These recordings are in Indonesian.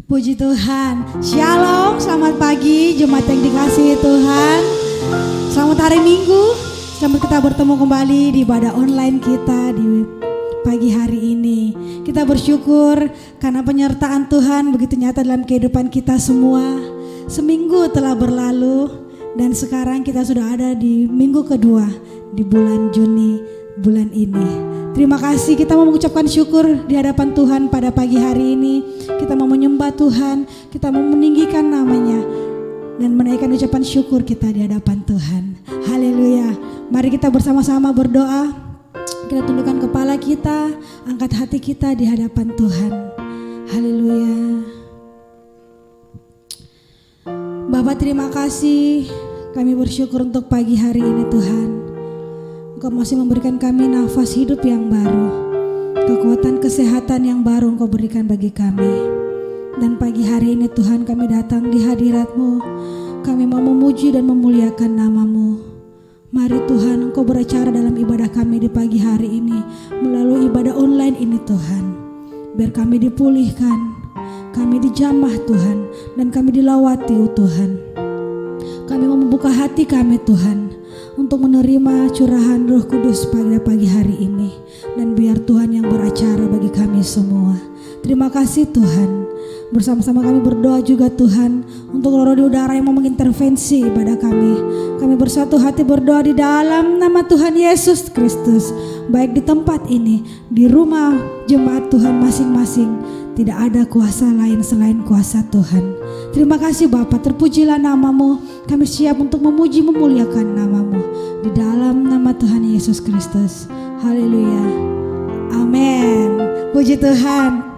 Puji Tuhan. Shalom, selamat pagi jemaat yang dikasihi Tuhan. Selamat hari Minggu. Selamat kita bertemu kembali di ibadah online kita di pagi hari ini. Kita bersyukur karena penyertaan Tuhan begitu nyata dalam kehidupan kita semua. Seminggu telah berlalu dan sekarang kita sudah ada di minggu kedua di bulan Juni bulan ini. Terima kasih, kita mau mengucapkan syukur di hadapan Tuhan pada pagi hari ini. Kita mau menyembah Tuhan, kita mau meninggikan namanya dan menaikkan ucapan syukur kita di hadapan Tuhan. Haleluya. Mari kita bersama-sama berdoa. Kita tundukkan kepala kita, angkat hati kita di hadapan Tuhan. Haleluya. Bapak, terima kasih, kami bersyukur untuk pagi hari ini Tuhan. Engkau masih memberikan kami nafas hidup yang baru, kekuatan kesehatan yang baru Engkau berikan bagi kami. Dan pagi hari ini Tuhan kami datang di hadirat-Mu, kami mau memuji dan memuliakan nama-Mu. Mari Tuhan Engkau beracara dalam ibadah kami di pagi hari ini, melalui ibadah online ini Tuhan. Biar kami dipulihkan, kami dijamah Tuhan, dan kami dilawati Tuhan. Kami mau membuka hati kami Tuhan, untuk menerima curahan Roh Kudus pada pagi hari ini. Dan biar Tuhan yang beracara bagi kami semua. Terima kasih Tuhan. Bersama-sama kami berdoa juga Tuhan untuk roh di udara yang mau mengintervensi ibadah kami. Kami bersatu hati berdoa di dalam nama Tuhan Yesus Kristus. Baik di tempat ini, di rumah jemaat Tuhan masing-masing, tidak ada kuasa lain selain kuasa Tuhan. Terima kasih Bapa, terpujilah nama-Mu. Kami siap untuk memuji memuliakan nama-Mu di dalam nama Tuhan Yesus Kristus. Haleluya. Amin. Puji Tuhan.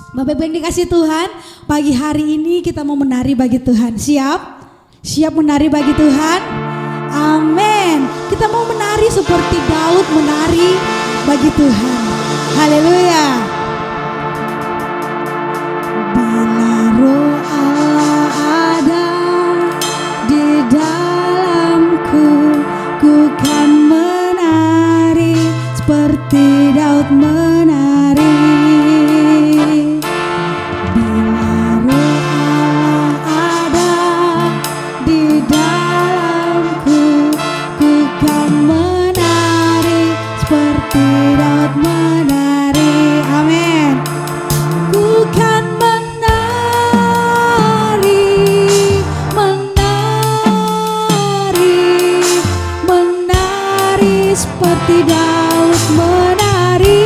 Bapak Ibu yang dikasih Tuhan, pagi hari ini kita mau menari bagi Tuhan. Siap? Siap menari bagi Tuhan? Amin. Kita mau menari seperti Daud menari bagi Tuhan. Haleluya. Bila Roh Allah ada di dalamku, ku kan menari seperti Daud menari. Bila Roh Allah ada di dalamku, ku kan menari seperti Daud menari. Amin. Ku kan seperti Daud menari.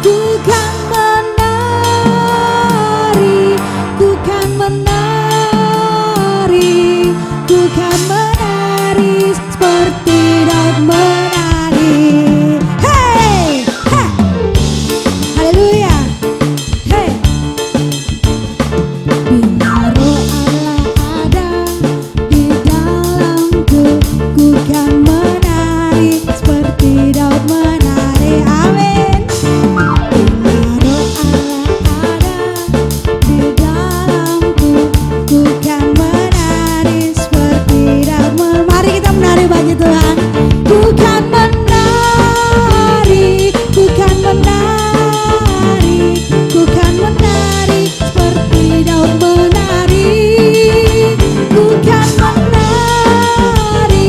Ku kan menari, ku kan menari, ku kan menari seperti Daud menari. Hey, hey, haleluya. Hey, bila Roh Allah ada di dalamku, ku kan menari seperti Daud menari. Amin. Bila Roh Allah ada di dalamku, ku kan menari seperti Daud menari. Mari kita menari bagi Tuhan. Ku kan menari, ku kan menari, ku kan menari seperti Daud menari. Ku kan menari,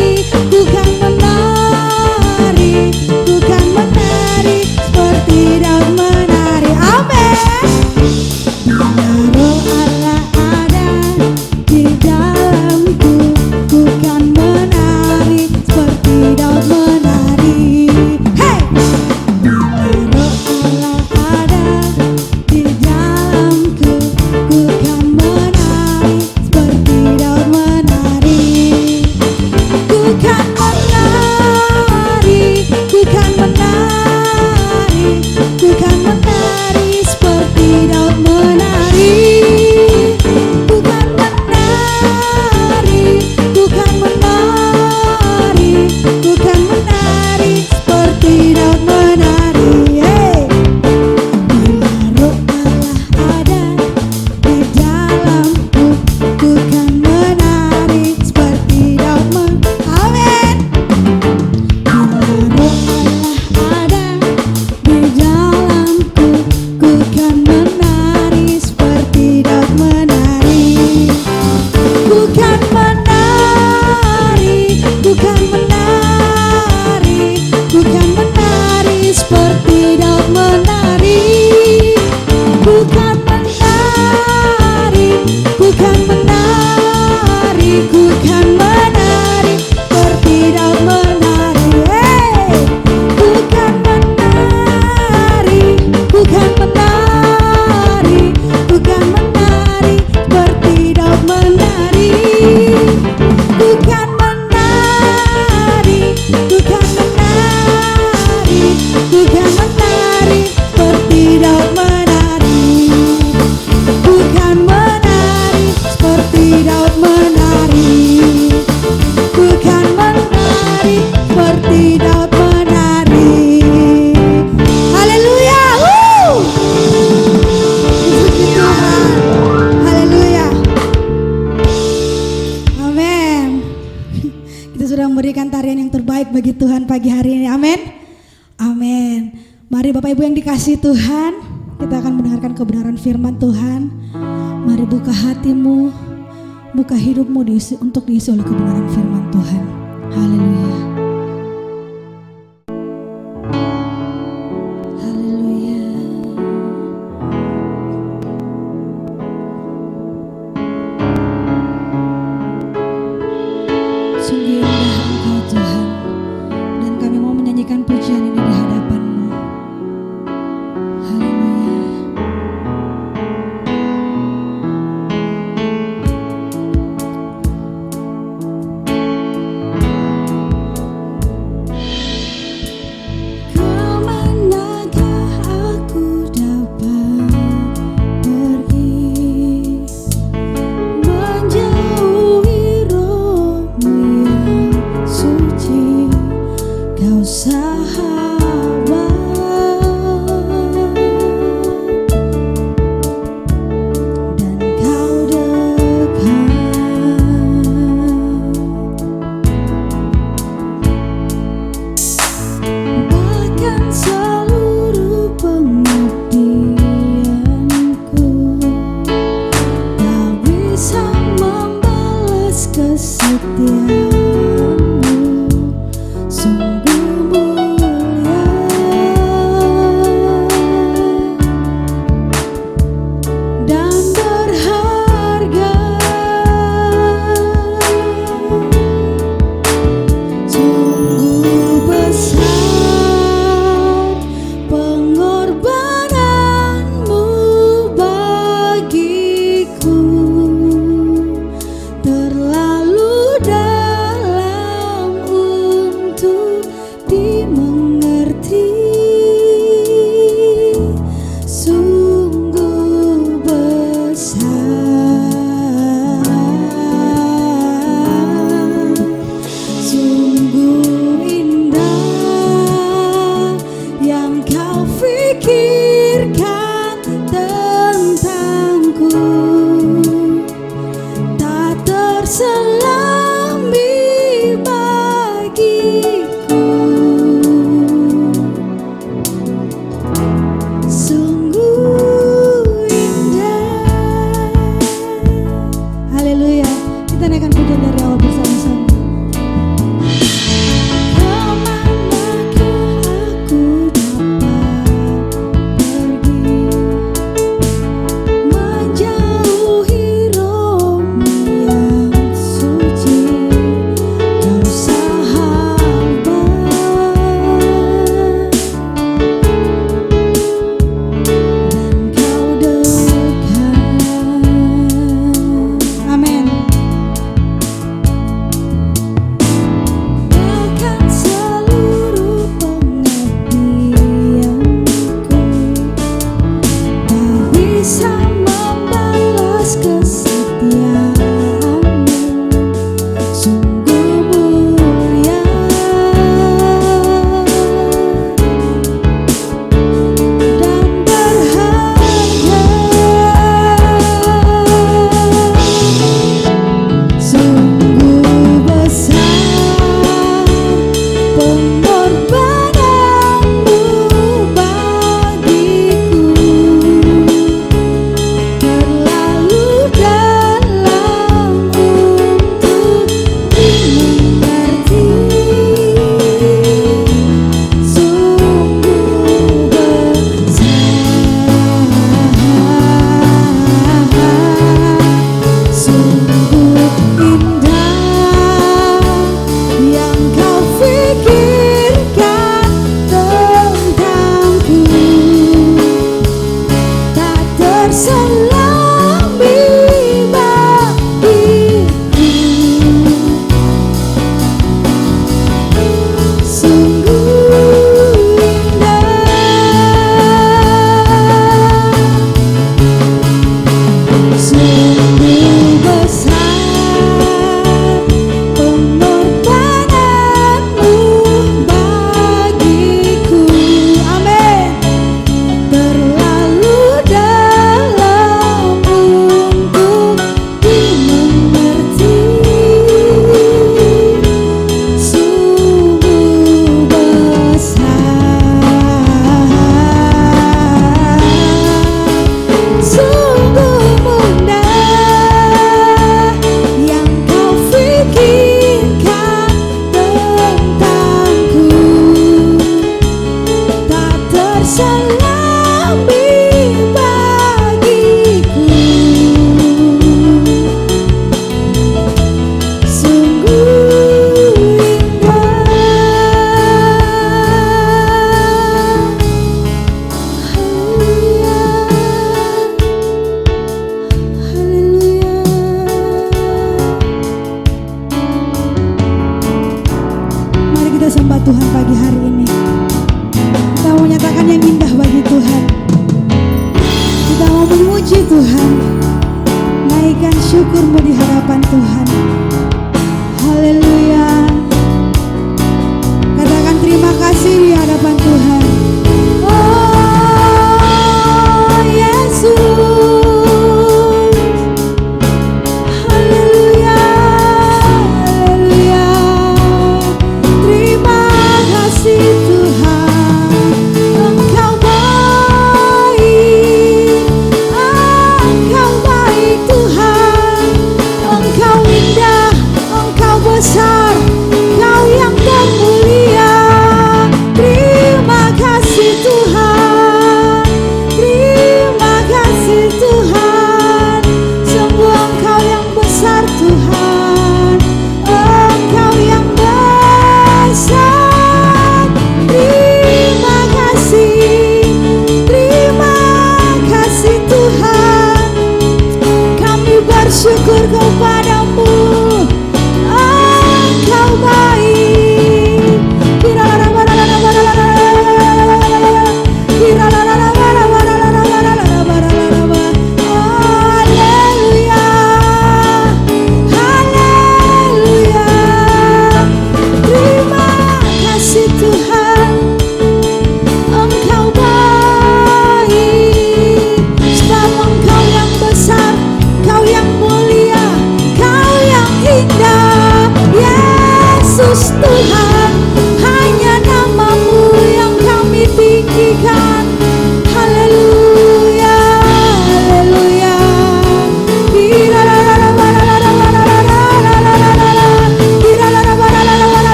ku kan menari, ku kan hari ini. Amin. Amin. Mari Bapak Ibu yang dikasihi Tuhan, kita akan mendengarkan kebenaran firman Tuhan. Mari buka hatimu, buka hidupmu untuk diisi oleh kebenaran firman Tuhan. Haleluya. Haleluya. Sungguh indah Engkau Tuhan, dan kami mau menyanyikan pujian ini di hadapan-Mu. Haleluya. Kemanakah aku dapat pergi, menjauhi roh-Mu yang suci, Kau sahabat, dan Kau dekat. Bahkan seluruh pengabdianku tak bisa membalas kesetiaan-Mu. Sungguh mulia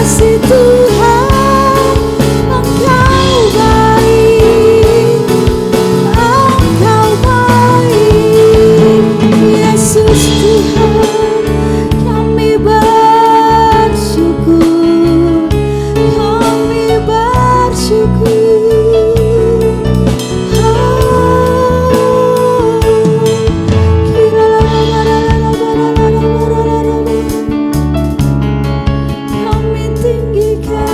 kasih Tuhan, Engkau baik, Engkau baik. Yesus Tuhan, kami bersyukur, kami bersyukur. Kami tinggikan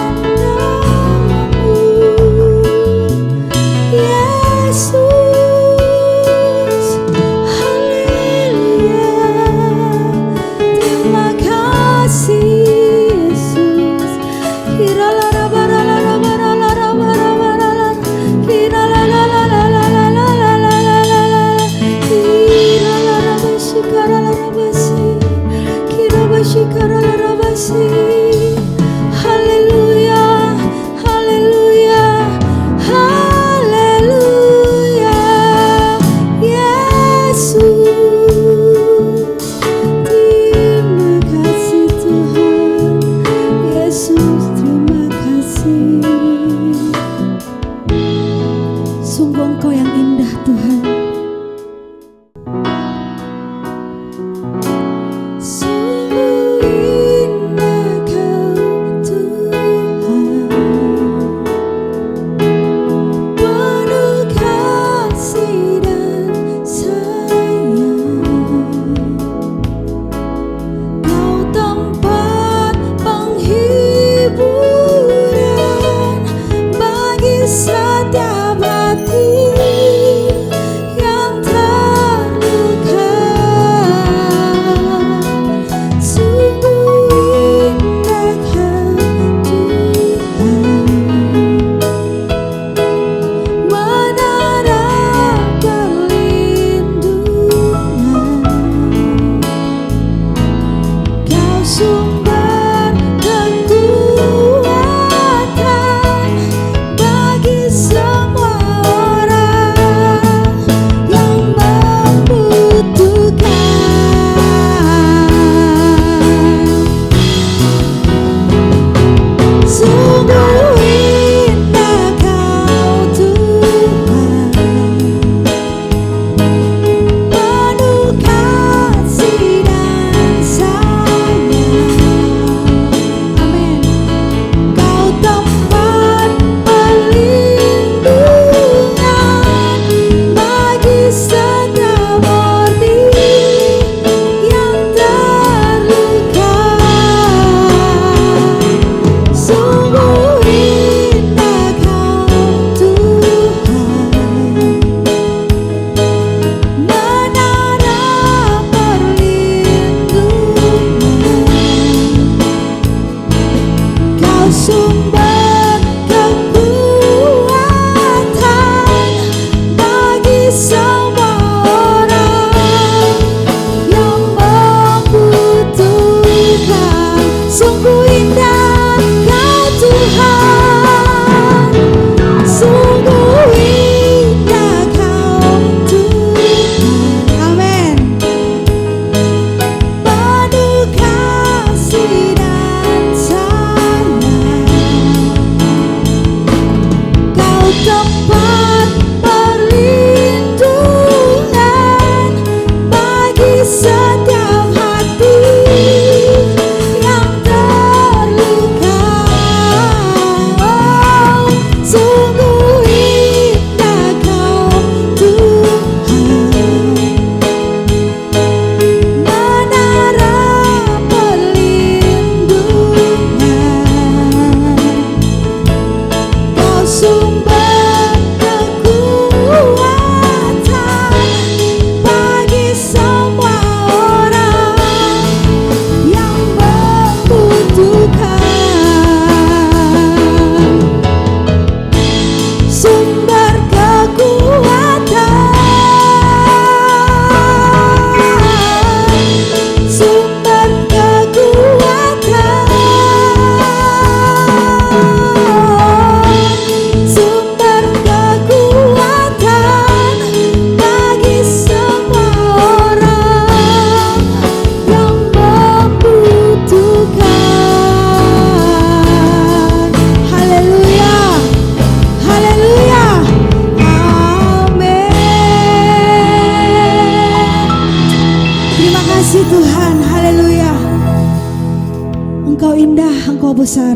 Engkau besar,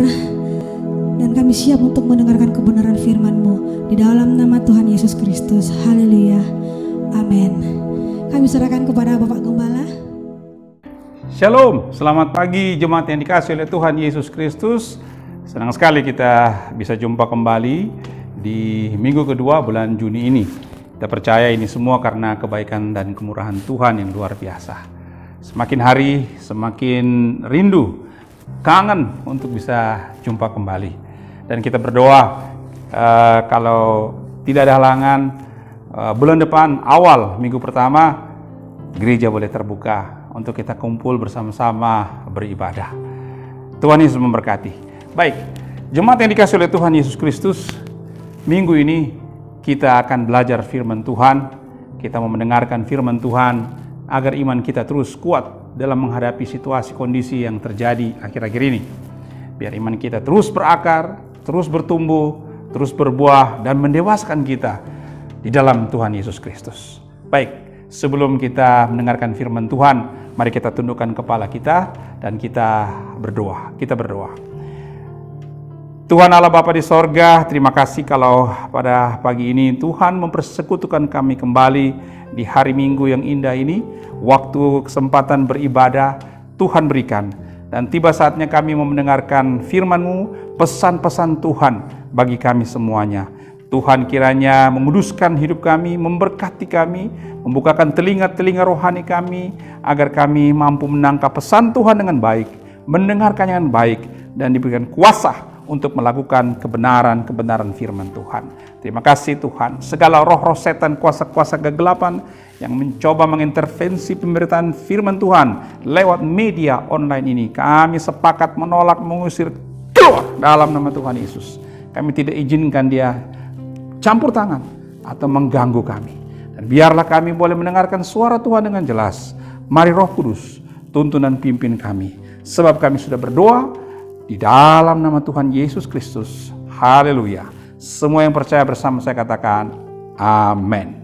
dan kami siap untuk mendengarkan kebenaran firman-Mu di dalam nama Tuhan Yesus Kristus. Haleluya. Amin. Kami serahkan kepada Bapak Gembala. Shalom, selamat pagi jemaat yang dikasihi oleh Tuhan Yesus Kristus. Senang sekali kita bisa jumpa kembali di minggu kedua bulan Juni ini. Kita percaya ini semua karena kebaikan dan kemurahan Tuhan yang luar biasa. Semakin hari semakin rindu, kangen untuk bisa jumpa kembali. Dan kita berdoa kalau tidak ada halangan, bulan depan awal minggu pertama gereja boleh terbuka untuk kita kumpul bersama-sama beribadah. Tuhan Yesus memberkati. Baik, jemaat yang dikasihi oleh Tuhan Yesus Kristus, minggu ini kita akan belajar firman Tuhan. Kita mau mendengarkan firman Tuhan agar iman kita terus kuat dalam menghadapi situasi kondisi yang terjadi akhir-akhir ini. Biar iman kita terus berakar, terus bertumbuh, terus berbuah dan mendewasakan kita di dalam Tuhan Yesus Kristus. Baik, sebelum kita mendengarkan firman Tuhan, mari kita tundukkan kepala kita dan kita berdoa. Kita berdoa. Tuhan Allah Bapa di sorga, terima kasih kalau pada pagi ini Tuhan mempersekutukan kami kembali di hari Minggu yang indah ini. Waktu kesempatan beribadah Tuhan berikan, dan tiba saatnya kami mau mendengarkan firman-Mu, pesan-pesan Tuhan bagi kami semuanya. Tuhan kiranya menguduskan hidup kami, memberkati kami, membukakan telinga-telinga rohani kami, agar kami mampu menangkap pesan Tuhan dengan baik, mendengarkannya dengan baik, dan diberikan kuasa untuk melakukan kebenaran firman Tuhan. Terima kasih Tuhan. Segala roh-roh setan, kuasa-kuasa kegelapan yang mencoba mengintervensi pemberitaan firman Tuhan lewat media online ini, kami sepakat menolak, mengusir keluar dalam nama Tuhan Yesus. Kami tidak izinkan dia campur tangan atau mengganggu kami. Dan biarlah kami boleh mendengarkan suara Tuhan dengan jelas. Mari Roh Kudus tuntun dan pimpin kami, sebab kami sudah berdoa di dalam nama Tuhan Yesus Kristus. Haleluya. Semua yang percaya bersama saya katakan amin.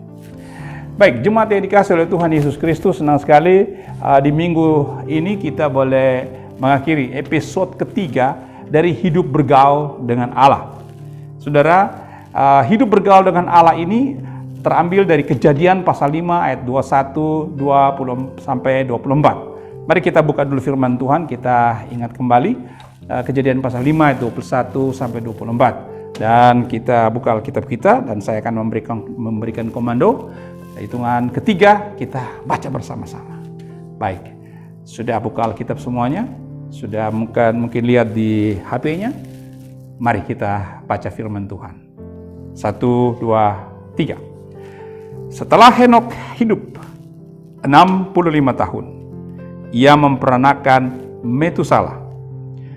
Baik, jemaat yang dikasihi oleh Tuhan Yesus Kristus, senang sekali di minggu ini kita boleh mengakhiri episode ketiga dari hidup bergaul dengan Allah. Saudara, hidup bergaul dengan Allah ini terambil dari Kejadian pasal 5 ayat 21, 20 sampai 24. Mari kita buka dulu firman Tuhan, kita ingat kembali Kejadian pasal 5 ayat 21 sampai 24. Dan kita buka Alkitab kita dan saya akan memberikan komando. Hitungan ketiga kita baca bersama-sama. Baik, sudah buka Alkitab semuanya? Sudah mungkin lihat di HP-nya? Mari kita baca firman Tuhan. 1, 2, 3. Setelah Henok hidup 65 tahun, ia memperanakan Metusala.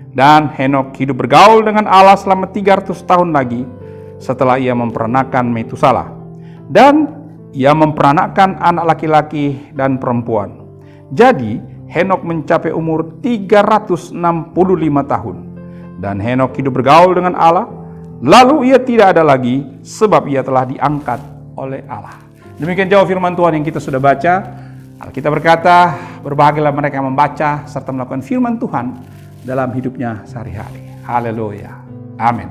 Dan Henok hidup bergaul dengan Allah selama 300 tahun lagi setelah ia memperanakan Metusala. Dan ia memperanakan anak laki-laki dan perempuan. Jadi Henok mencapai umur 365 tahun. Dan Henok hidup bergaul dengan Allah. Lalu ia tidak ada lagi, sebab ia telah diangkat oleh Allah. Demikian jauh firman Tuhan yang kita sudah baca. Alkitab berkata, berbahagialah mereka yang membaca serta melakukan firman Tuhan dalam hidupnya sehari-hari. Haleluya. Amin.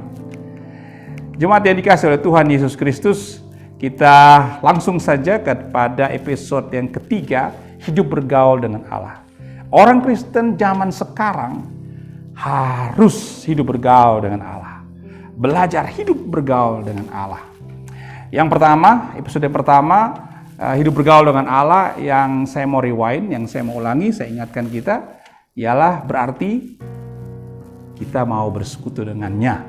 Jemaat yang dikasihi oleh Tuhan Yesus Kristus, kita langsung saja kepada episode yang ketiga, hidup bergaul dengan Allah. Orang Kristen zaman sekarang harus hidup bergaul dengan Allah. Belajar hidup bergaul dengan Allah. Yang pertama, episode yang pertama, hidup bergaul dengan Allah, yang saya mau rewind, yang saya mau ulangi, saya ingatkan kita, ialah berarti kita mau bersekutu dengannya.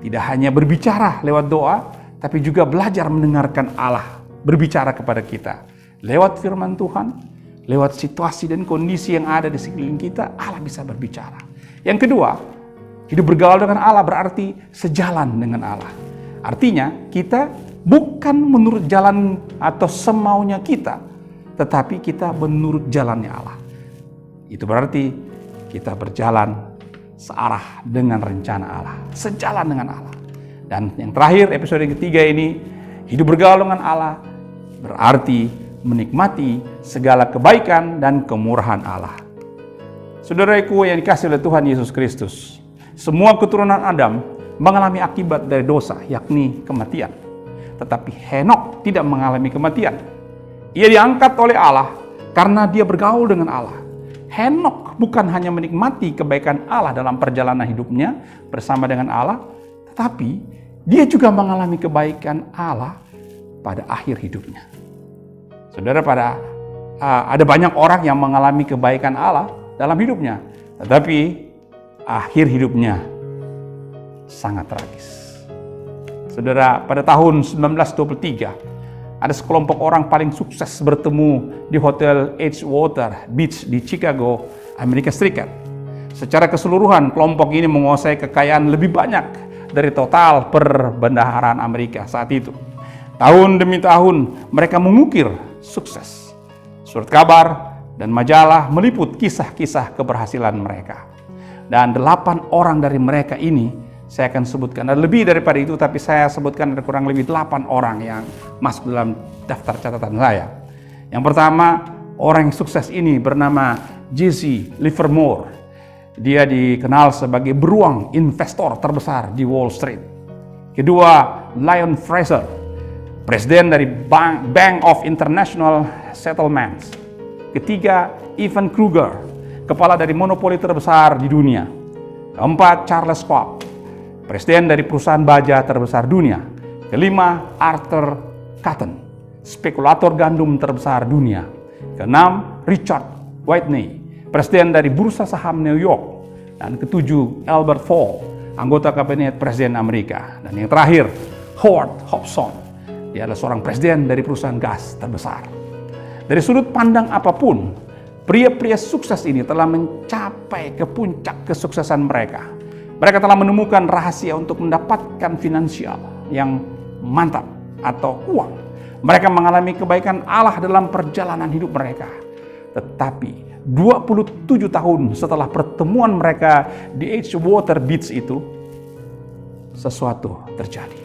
Tidak hanya berbicara lewat doa, tapi juga belajar mendengarkan Allah berbicara kepada kita. Lewat firman Tuhan, lewat situasi dan kondisi yang ada di sekeliling kita, Allah bisa berbicara. Yang kedua, hidup bergaul dengan Allah berarti sejalan dengan Allah. Artinya, kita bukan menurut jalan atau semaunya kita, tetapi kita menurut jalannya Allah. Itu berarti kita berjalan searah dengan rencana Allah, sejalan dengan Allah. Dan yang terakhir, episode yang ketiga ini, hidup bergaul dengan Allah berarti menikmati segala kebaikan dan kemurahan Allah. Saudaraku yang dikasihi oleh Tuhan Yesus Kristus, Semua keturunan Adam mengalami akibat dari dosa, yakni kematian. Tetapi Henokh tidak mengalami kematian. Ia diangkat oleh Allah karena dia bergaul dengan Allah. Henokh bukan hanya menikmati kebaikan Allah dalam perjalanan hidupnya bersama dengan Allah, tetapi dia juga mengalami kebaikan Allah pada akhir hidupnya. Saudara, ada banyak orang yang mengalami kebaikan Allah dalam hidupnya, tetapi akhir hidupnya sangat tragis. Saudara, pada tahun 1923, ada sekelompok orang paling sukses bertemu di Hotel Edgewater Beach di Chicago, Amerika Serikat. Secara keseluruhan, kelompok ini menguasai kekayaan lebih banyak dari total perbendaharaan Amerika saat itu. Tahun demi tahun, mereka mengukir sukses. Surat kabar dan majalah meliput kisah-kisah keberhasilan mereka. Dan 8 orang dari mereka ini, saya akan sebutkan, ada lebih daripada itu, tapi saya sebutkan ada kurang lebih 8 orang yang masuk dalam daftar catatan saya. Yang pertama, orang yang sukses ini bernama Jesse Livermore. Dia dikenal sebagai beruang investor terbesar di Wall Street. Kedua, Lyon Fraser, presiden dari Bank of International Settlements. Ketiga, Ivan Kruger, kepala dari monopoli terbesar di dunia. Keempat, Charles Schwab, presiden dari perusahaan baja terbesar dunia. Kelima, Arthur Cutten, spekulator gandum terbesar dunia. Keenam, Richard Whitney, presiden dari bursa saham New York. Dan ketujuh, Albert Fall, anggota kabinet presiden Amerika. Dan yang terakhir, Howard Hobson, dia adalah seorang presiden dari perusahaan gas terbesar. Dari sudut pandang apapun, pria-pria sukses ini telah mencapai ke puncak kesuksesan mereka. Mereka telah menemukan rahasia untuk mendapatkan finansial yang mantap atau uang. Mereka mengalami kebaikan Allah dalam perjalanan hidup mereka. Tetapi 27 tahun setelah pertemuan mereka di Edgewater Beach itu, sesuatu terjadi.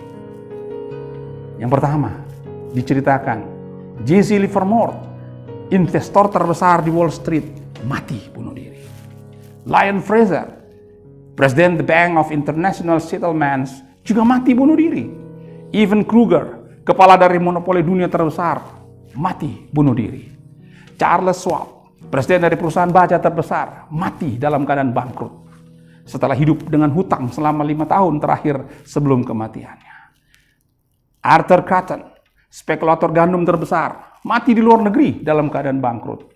Yang pertama, diceritakan Jesse Livermore, investor terbesar di Wall Street, mati bunuh diri. Lyon Fraser, presiden The Bank of International Settlements, juga mati bunuh diri. Ivan Kruger, kepala dari monopoli dunia terbesar, mati bunuh diri. Charles Schwab, presiden dari perusahaan baja terbesar, mati dalam keadaan bangkrut setelah hidup dengan hutang selama 5 tahun terakhir sebelum kematiannya. Arthur Cutten, spekulator gandum terbesar, mati di luar negeri dalam keadaan bangkrut.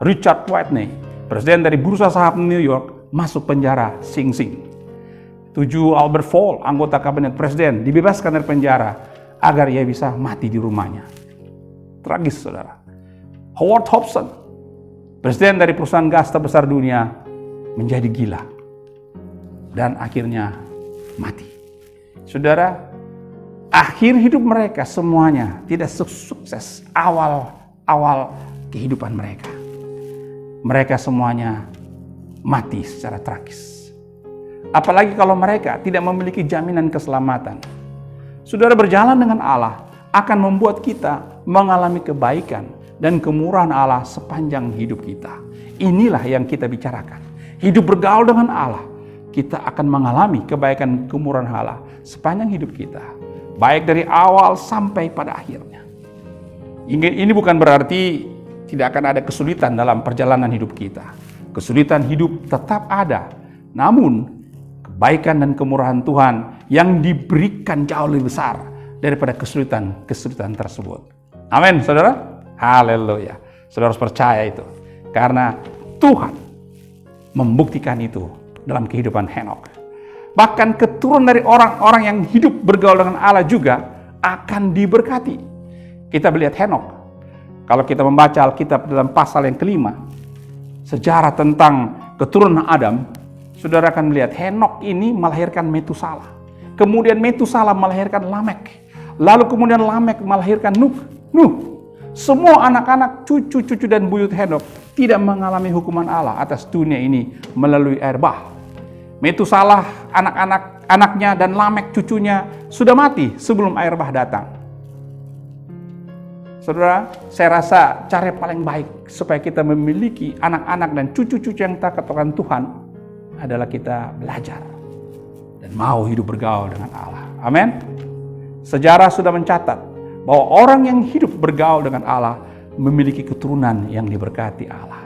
Richard Whitney, presiden dari bursa saham New York, masuk penjara Sing Sing. 7, Albert Fall, anggota kabinet presiden, dibebaskan dari penjara agar ia bisa mati di rumahnya. Tragis, saudara. Howard Hobson, presiden dari perusahaan gas terbesar dunia, menjadi gila dan akhirnya mati. Saudara, akhir hidup mereka semuanya tidak sukses awal kehidupan mereka. Mereka semuanya mati secara tragis. Apalagi kalau mereka tidak memiliki jaminan keselamatan. Saudara, berjalan dengan Allah akan membuat kita mengalami kebaikan dan kemurahan Allah sepanjang hidup kita. Inilah yang kita bicarakan. Hidup bergaul dengan Allah, kita akan mengalami kebaikan kemurahan Allah sepanjang hidup kita. Baik dari awal sampai pada akhirnya. Ini bukan berarti tidak akan ada kesulitan dalam perjalanan hidup kita. Kesulitan hidup tetap ada. Namun, kebaikan dan kemurahan Tuhan yang diberikan jauh lebih besar daripada kesulitan tersebut. Amin, saudara. Haleluya. Saudara harus percaya itu. Karena Tuhan membuktikan itu dalam kehidupan Henokh. Bahkan keturunan dari orang-orang yang hidup bergaul dengan Allah juga akan diberkati. Kita melihat Henokh. Kalau kita membaca Alkitab dalam pasal yang kelima, sejarah tentang keturunan Adam, saudara akan melihat Henokh ini melahirkan Metusalah. Kemudian Metusalah melahirkan Lamek. Lalu kemudian Lamek melahirkan Nuh. Semua anak-anak, cucu-cucu dan buyut Henokh tidak mengalami hukuman Allah atas dunia ini melalui air bah. Metusalah, anaknya dan Lamek cucunya sudah mati sebelum air bah datang. Saudara, saya rasa cara paling baik supaya kita memiliki anak-anak dan cucu-cucu yang takut akan Tuhan adalah kita belajar dan mau hidup bergaul dengan Allah. Amin. Sejarah sudah mencatat bahwa orang yang hidup bergaul dengan Allah memiliki keturunan yang diberkati Allah.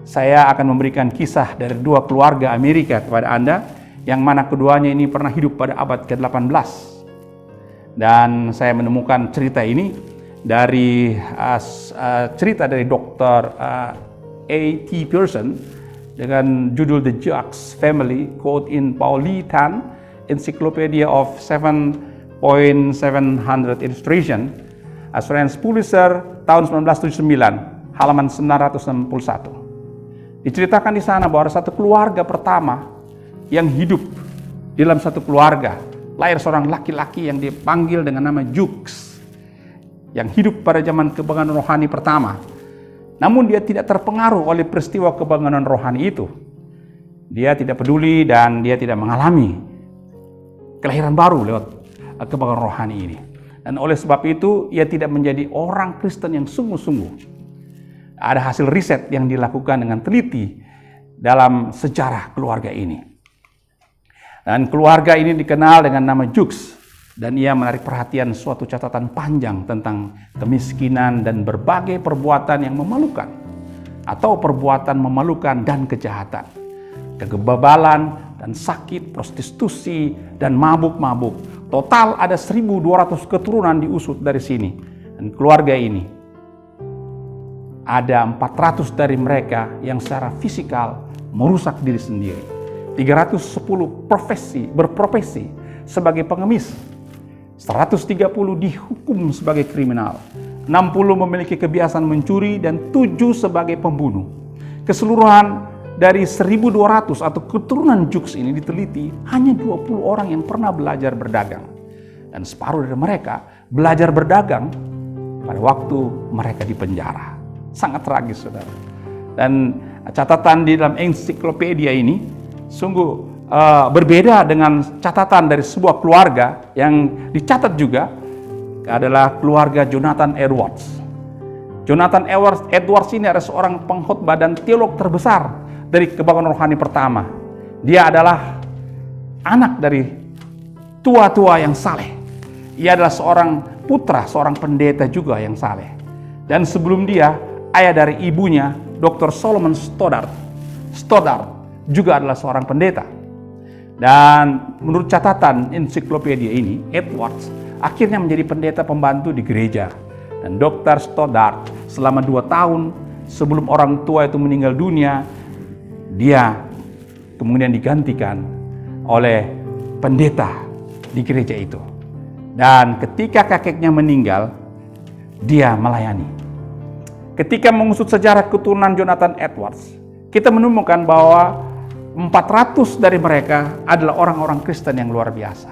Saya akan memberikan kisah dari dua keluarga Amerika kepada Anda, yang mana keduanya ini pernah hidup pada abad ke-18. Dan saya menemukan cerita ini dari cerita dari Dr. A.T. Pearson dengan judul The Jacques Family, quote in Paulitan Encyclopedia of 7.700 Illustration, Assurance Pulitzer tahun 1979, halaman 961. Diceritakan di sana bahwa ada satu keluarga pertama yang hidup di dalam satu keluarga. Lahir seorang laki-laki yang dipanggil dengan nama Jacques, yang hidup pada zaman kebanggaan rohani pertama. Namun dia tidak terpengaruh oleh peristiwa kebanggaan rohani itu. Dia tidak peduli dan dia tidak mengalami kelahiran baru lewat kebanggaan rohani ini. Dan oleh sebab itu ia tidak menjadi orang Kristen yang sungguh-sungguh. Ada hasil riset yang dilakukan dengan teliti dalam sejarah keluarga ini. Dan keluarga ini dikenal dengan nama Jacques. Dan ia menarik perhatian suatu catatan panjang tentang kemiskinan dan berbagai perbuatan yang memalukan, atau perbuatan memalukan dan kejahatan, kegebalan dan sakit, prostitusi dan mabuk-mabuk. Total ada 1.200 keturunan diusut dari sini. Dan keluarga ini ada 400 dari mereka yang secara fisikal merusak diri sendiri. 310 berprofesi sebagai pengemis. 130 dihukum sebagai kriminal, 60 memiliki kebiasaan mencuri, dan 7 sebagai pembunuh. Keseluruhan dari 1.200 atau keturunan Jacques ini diteliti, hanya 20 orang yang pernah belajar berdagang. Dan separuh dari mereka belajar berdagang pada waktu mereka di penjara. Sangat tragis, saudara. Dan catatan di dalam ensiklopedia ini sungguh berbeda dengan catatan dari sebuah keluarga yang dicatat juga adalah keluarga Jonathan Edwards. Jonathan Edwards ini adalah seorang pengkhotbah dan teolog terbesar dari kebanggaan rohani pertama. Dia adalah anak dari tua-tua yang saleh. Ia adalah seorang putra, seorang pendeta juga yang saleh. Dan sebelum dia, ayah dari ibunya, Dr. Solomon Stoddard juga adalah seorang pendeta. Dan menurut catatan ensiklopedia ini, Edwards akhirnya menjadi pendeta pembantu di gereja. Dan Dr. Stoddard selama 2 tahun sebelum orang tua itu meninggal dunia, dia kemudian digantikan oleh pendeta di gereja itu. Dan ketika kakeknya meninggal, dia melayani. Ketika mengusut sejarah keturunan Jonathan Edwards, kita menemukan bahwa 400 dari mereka adalah orang-orang Kristen yang luar biasa.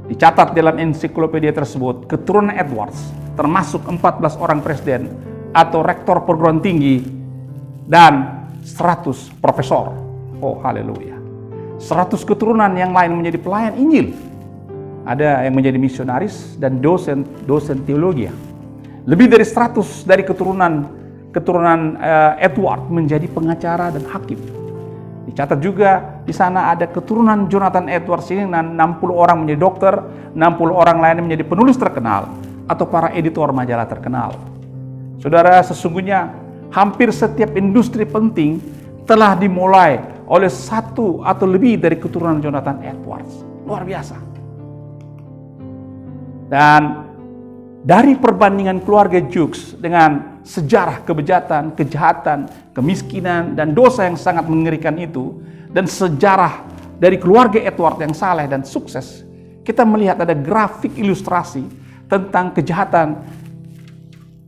Dicatat dalam ensiklopedia tersebut, keturunan Edwards termasuk 14 orang presiden atau rektor perguruan tinggi dan 100 profesor. Oh, haleluya. 100 keturunan yang lain menjadi pelayan Injil. Ada yang menjadi misionaris dan dosen teologi. Lebih dari 100 dari keturunan Edward menjadi pengacara dan hakim. Dicatat juga di sana ada keturunan Jonathan Edwards ini, 60 orang menjadi dokter, 60 orang lain menjadi penulis terkenal atau para editor majalah terkenal. Saudara, sesungguhnya hampir setiap industri penting telah dimulai oleh satu atau lebih dari keturunan Jonathan Edwards. Luar biasa. Dan dari perbandingan keluarga Jacques dengan sejarah kejahatan, kemiskinan, dan dosa yang sangat mengerikan itu, dan sejarah dari keluarga Edward yang saleh dan sukses, kita melihat ada grafik ilustrasi tentang kejahatan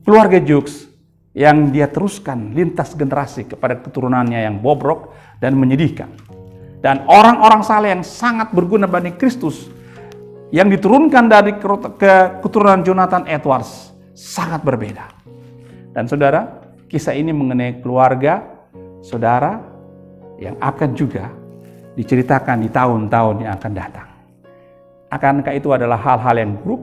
keluarga Jacques yang dia teruskan lintas generasi kepada keturunannya yang bobrok dan menyedihkan. Dan orang-orang saleh yang sangat berguna bagi Kristus yang diturunkan dari keturunan Jonathan Edwards sangat berbeda. Dan saudara, kisah ini mengenai keluarga saudara yang akan juga diceritakan di tahun-tahun yang akan datang. Akankah itu adalah hal-hal yang buruk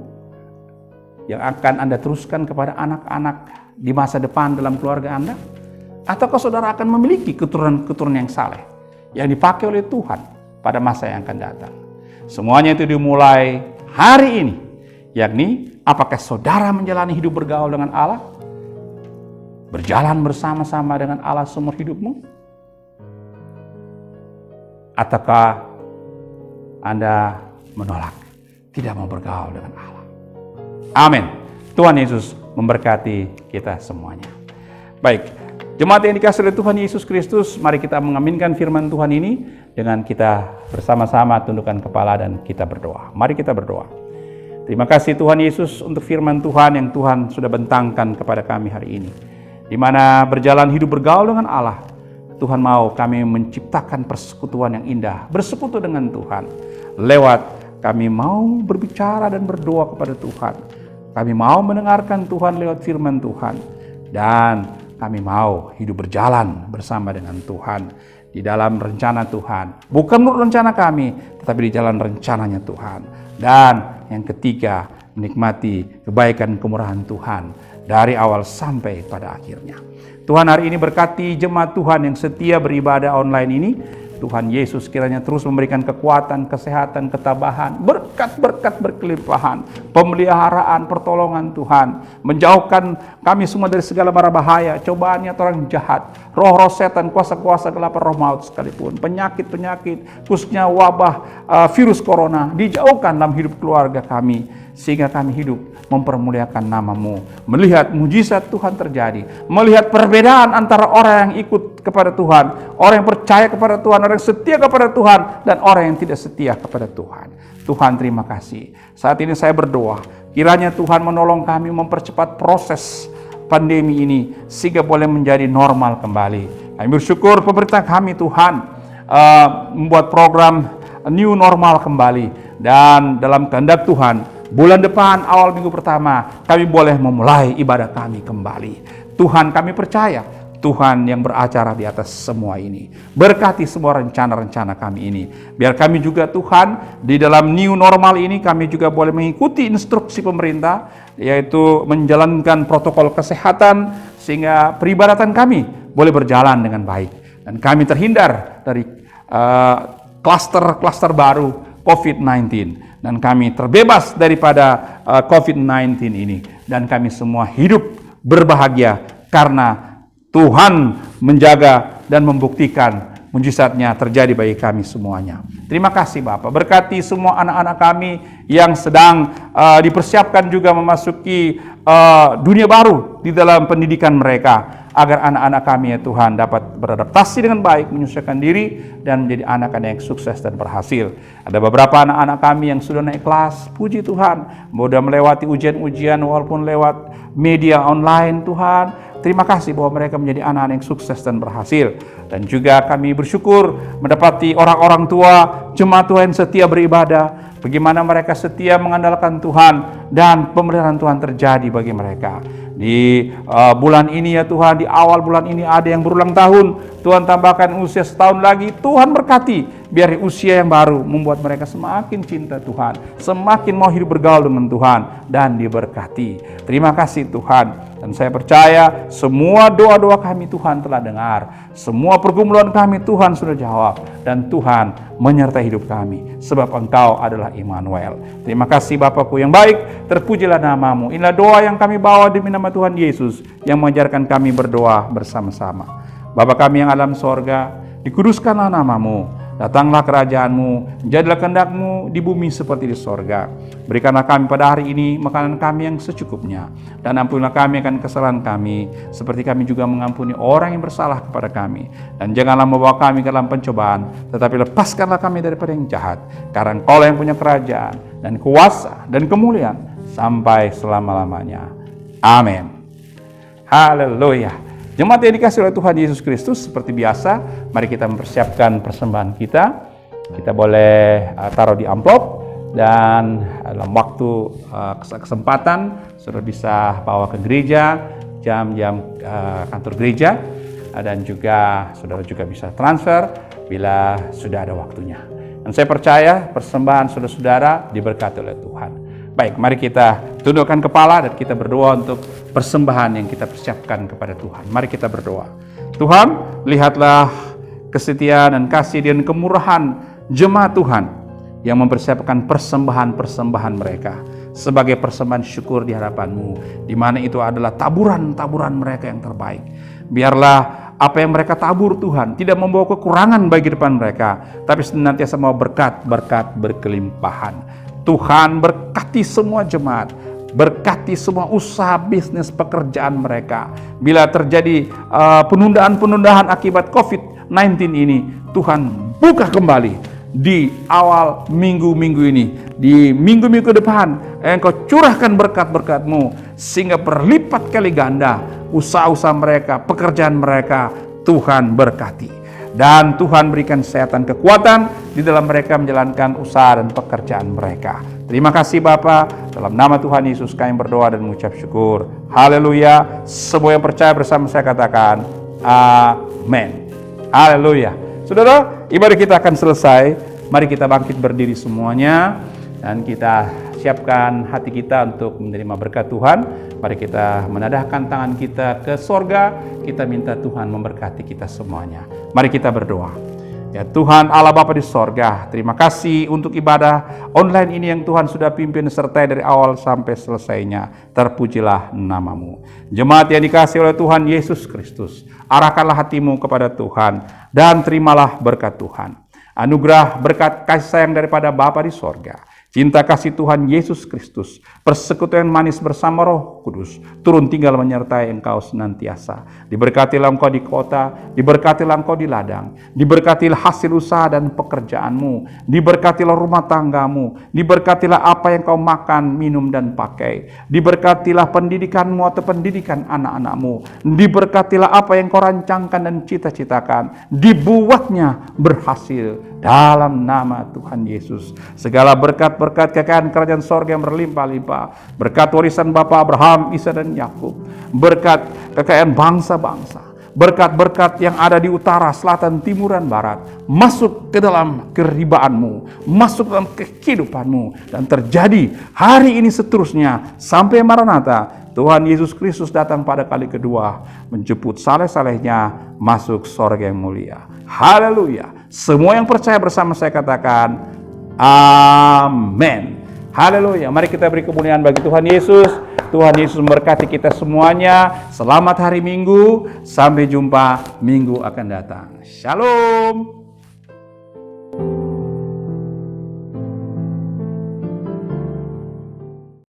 yang akan Anda teruskan kepada anak-anak di masa depan dalam keluarga Anda? Ataukah saudara akan memiliki keturunan-keturunan yang saleh yang dipakai oleh Tuhan pada masa yang akan datang? Semuanya itu dimulai hari ini, yakni apakah saudara menjalani hidup bergaul dengan Allah? Berjalan bersama-sama dengan Allah seumur hidupmu? Ataukah Anda menolak, tidak mau bergaul dengan Allah? Amin. Tuhan Yesus memberkati kita semuanya. Baik, jemaat yang dikasihi oleh Tuhan Yesus Kristus, mari kita mengaminkan firman Tuhan ini dengan kita bersama-sama tundukkan kepala dan kita berdoa. Mari kita berdoa. Terima kasih Tuhan Yesus untuk firman Tuhan yang Tuhan sudah bentangkan kepada kami hari ini. Di mana berjalan hidup bergaul dengan Allah, Tuhan mau kami menciptakan persekutuan yang indah, bersekutu dengan Tuhan. Lewat kami mau berbicara dan berdoa kepada Tuhan. Kami mau mendengarkan Tuhan lewat firman Tuhan. Dan kami mau hidup berjalan bersama dengan Tuhan di dalam rencana Tuhan. Bukan menurut rencana kami, tetapi di jalan rencananya Tuhan. Dan yang ketiga, menikmati kebaikan kemurahan Tuhan dari awal sampai pada akhirnya. Tuhan hari ini berkati jemaat Tuhan yang setia beribadah online ini. Tuhan Yesus kiranya terus memberikan kekuatan, kesehatan, ketabahan, berkat-berkat berkelimpahan, pemeliharaan, pertolongan Tuhan. Menjauhkan kami semua dari segala mara bahaya, cobaan orang jahat, roh-roh setan, kuasa-kuasa gelap, roh maut sekalipun. Penyakit-penyakit, khususnya wabah virus corona, dijauhkan dalam hidup keluarga kami. Sehingga kami hidup mempermuliakan nama-Mu. Melihat mujizat Tuhan terjadi. Melihat perbedaan antara orang yang ikut kepada Tuhan, orang yang percaya kepada Tuhan, orang yang setia kepada Tuhan, dan orang yang tidak setia kepada Tuhan. Tuhan terima kasih. Saat ini saya berdoa, kiranya Tuhan menolong kami mempercepat proses pandemi ini, sehingga boleh menjadi normal kembali. Kami bersyukur pemerintah kami Tuhan membuat program new normal kembali. Dan dalam kehendak Tuhan, bulan depan awal minggu pertama kami boleh memulai ibadah kami kembali. Tuhan kami percaya Tuhan yang beracara di atas semua ini. Berkati semua rencana-rencana kami ini. Biar kami juga Tuhan di dalam new normal ini kami juga boleh mengikuti instruksi pemerintah, yaitu menjalankan protokol kesehatan sehingga peribadatan kami boleh berjalan dengan baik. Dan kami terhindar dari klaster-klaster baru COVID-19. Dan kami terbebas daripada COVID-19 ini. Dan kami semua hidup berbahagia karena Tuhan menjaga dan membuktikan mujizatnya terjadi bagi kami semuanya. Terima kasih Bapak. Berkati semua anak-anak kami yang sedang dipersiapkan juga memasuki dunia baru di dalam pendidikan mereka. Agar anak-anak kami ya Tuhan dapat beradaptasi dengan baik, menyesuaikan diri, dan menjadi anak-anak yang sukses dan berhasil. Ada beberapa anak-anak kami yang sudah naik kelas, puji Tuhan, sudah melewati ujian-ujian walaupun lewat media online Tuhan. Terima kasih bahwa mereka menjadi anak-anak yang sukses dan berhasil. Dan juga kami bersyukur mendapati orang-orang tua, jemaat Tuhan setia beribadah, bagaimana mereka setia mengandalkan Tuhan, dan pemeliharaan Tuhan terjadi bagi mereka. Di bulan ini ya Tuhan, di awal bulan ini ada yang berulang tahun, Tuhan tambahkan usia setahun lagi, Tuhan berkati. Biar usia yang baru membuat mereka semakin cinta Tuhan, semakin mau hidup bergaul dengan Tuhan, dan diberkati. Terima kasih Tuhan. Dan saya percaya semua doa-doa kami Tuhan telah dengar. Semua pergumulan kami Tuhan sudah jawab. Dan Tuhan menyertai hidup kami. Sebab Engkau adalah Immanuel. Terima kasih Bapakku yang baik. Terpujilah nama-Mu. Inilah doa yang kami bawa demi nama Tuhan Yesus, yang mengajarkan kami berdoa bersama-sama. Bapa kami yang alam sorga, dikuduskanlah nama-Mu. Datanglah kerajaan-Mu, jadilah kehendak-Mu di bumi seperti di sorga. Berikanlah kami pada hari ini makanan kami yang secukupnya. Dan ampunilah kami akan kesalahan kami, seperti kami juga mengampuni orang yang bersalah kepada kami. Dan janganlah membawa kami ke dalam pencobaan, tetapi lepaskanlah kami daripada yang jahat. Karena Engkau yang punya kerajaan, dan kuasa, dan kemuliaan, sampai selama-lamanya. Amin. Haleluya. Jemaat yang dikasihi oleh Tuhan Yesus Kristus, seperti biasa, mari kita mempersiapkan persembahan kita. Kita boleh taruh di amplop, dan dalam waktu kesempatan sudah bisa bawa ke gereja, jam-jam kantor gereja, dan juga saudara juga bisa transfer bila sudah ada waktunya. Dan saya percaya persembahan saudara-saudara diberkati oleh Tuhan. Baik, mari kita tundukkan kepala dan kita berdoa untuk persembahan yang kita persiapkan kepada Tuhan. Mari kita berdoa. Tuhan, lihatlah kesetiaan dan kasih dan kemurahan jemaat Tuhan yang mempersiapkan persembahan-persembahan mereka sebagai persembahan syukur di hadapan-Mu, di mana itu adalah taburan-taburan mereka yang terbaik. Biarlah apa yang mereka tabur Tuhan tidak membawa kekurangan bagi depan mereka, tapi senantiasa membawa berkat-berkat berkelimpahan. Tuhan berkati semua jemaat, berkati semua usaha bisnis pekerjaan mereka. Bila terjadi penundaan-penundaan akibat COVID-19 ini, Tuhan buka kembali di awal minggu-minggu ini, di minggu-minggu depan. Engkau curahkan berkat-berkat-Mu sehingga berlipat kali ganda usaha-usaha mereka, pekerjaan mereka. Tuhan berkati, dan Tuhan berikan kesehatan, kekuatan di dalam mereka menjalankan usaha dan pekerjaan mereka. Terima kasih Bapa, dalam nama Tuhan Yesus kami berdoa dan mengucap syukur. Haleluya. Semua yang percaya bersama saya katakan amin. Haleluya. Saudara, ibadah kita akan selesai. Mari kita bangkit berdiri semuanya dan kita siapkan hati kita untuk menerima berkat Tuhan. Mari kita menadahkan tangan kita ke sorga. Kita minta Tuhan memberkati kita semuanya. Mari kita berdoa. Ya Tuhan Allah Bapa di sorga, terima kasih untuk ibadah online ini yang Tuhan sudah pimpin sertai dari awal sampai selesainya. Terpujilah nama-Mu. Jemaat yang dikasihi oleh Tuhan Yesus Kristus, arahkanlah hatimu kepada Tuhan dan terimalah berkat Tuhan. Anugerah berkat kasih sayang daripada Bapa di sorga, cinta kasih Tuhan Yesus Kristus, persekutuan manis bersama Roh Kudus, turun tinggal menyertai engkau senantiasa. Diberkatilah engkau di kota, diberkatilah engkau di ladang, diberkatilah hasil usaha dan pekerjaanmu, diberkatilah rumah tanggamu, diberkatilah apa yang kau makan, minum, dan pakai, diberkatilah pendidikanmu atau pendidikan anak-anakmu, diberkatilah apa yang kau rancangkan dan cita-citakan, dibuatnya berhasil dalam nama Tuhan Yesus. Segala berkat-berkat kekayaan kerajaan sorga yang berlimpah-limpah, berkat warisan Bapa Abraham, Isa, dan Yakub, berkat kekayaan bangsa-bangsa, berkat-berkat yang ada di utara, selatan, timur, dan barat, masuk ke dalam keribaanmu, masuk dalam kehidupanmu, dan terjadi hari ini seterusnya sampai Maranatha. Tuhan Yesus Kristus datang pada kali kedua, menjemput saleh-salehnya masuk sorga yang mulia. Haleluya. Semua yang percaya bersama saya katakan amin. Haleluya. Mari kita beri kemuliaan bagi Tuhan Yesus. Tuhan Yesus memberkati kita semuanya. Selamat hari Minggu. Sampai jumpa minggu akan datang. Shalom.